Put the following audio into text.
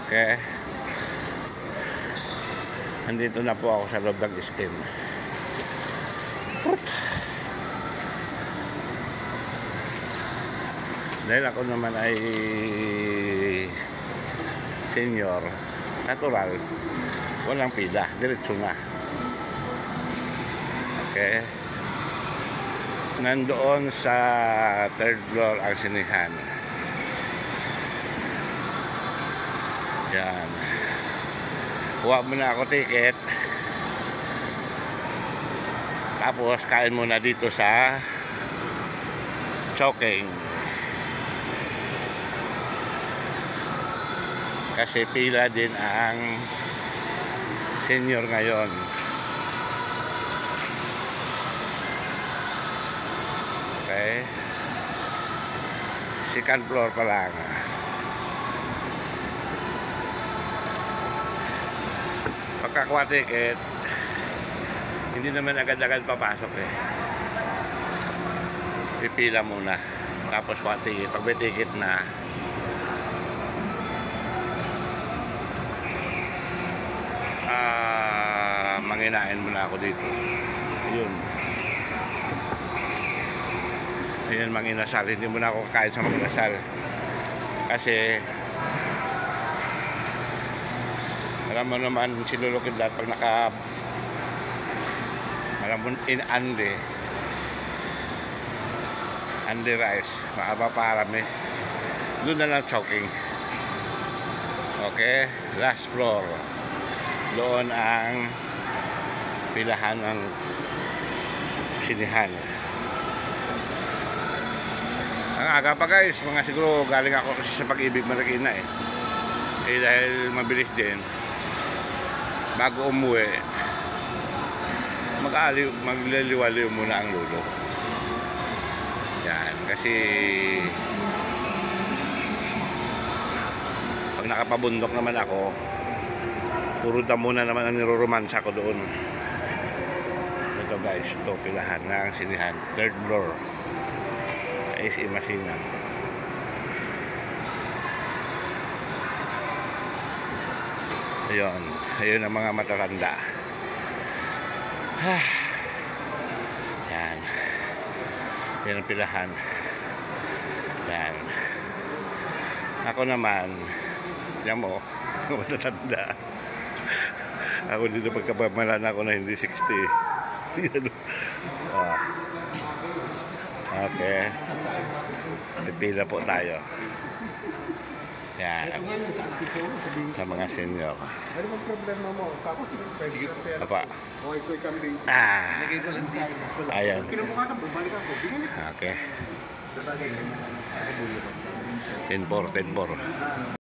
Okay. Andito na po ako sa loob ng STEM. Dahil ako naman ay senior, natural, walang pila, diretso na. Okay. Nandoon sa third floor ang sinihan. Yan. Kuha muna ako ticket. Tapos kain muna dito sa Chowking. Kasi pila din ang senior ngayon. Okay. Second floor pa lang. Pagkakuha ticket, hindi naman agad-agad papasok eh. Pipila muna. Tapos kuha ticket. Pag may ticket na, manginain muna ako dito. Yun. Ayun, manginasal. Hindi muna ako kakain sa manginasal. Kasi alam mo naman sinulukid lahat pag alam mo in Andi rice, mahaba parami. Doon na lang Chowking. Okay, last floor. Doon ang pilahan ng sinihan. Ang aga pa guys, mga siguro galing ako kasi sa Pag-ibig Marikina eh. Dahil mabilis din, bago umuwi, magliliwaliw muna ang lulo. Yan, kasi pag nakapabundok naman ako, puro damo na naman ang niroromansa ko doon. Ito guys, ito pilahan ng sinihan, third floor. Is Masinan. Ayun ang mga matatanda. Yan. Yan ang pilahan. Yan. Ako naman, yan mo, matatanda. Ako dito pagkabamalan ako na hindi 60. Yan. Okay. Pipila po tayo. Yan. Sa mga senior. Ano bang problema mo? Tapos apa? Okay, iko'y kambing. Lagay ko lang dito. Ayan. Kinabukasan, bumalik ako. Okay. 10-4.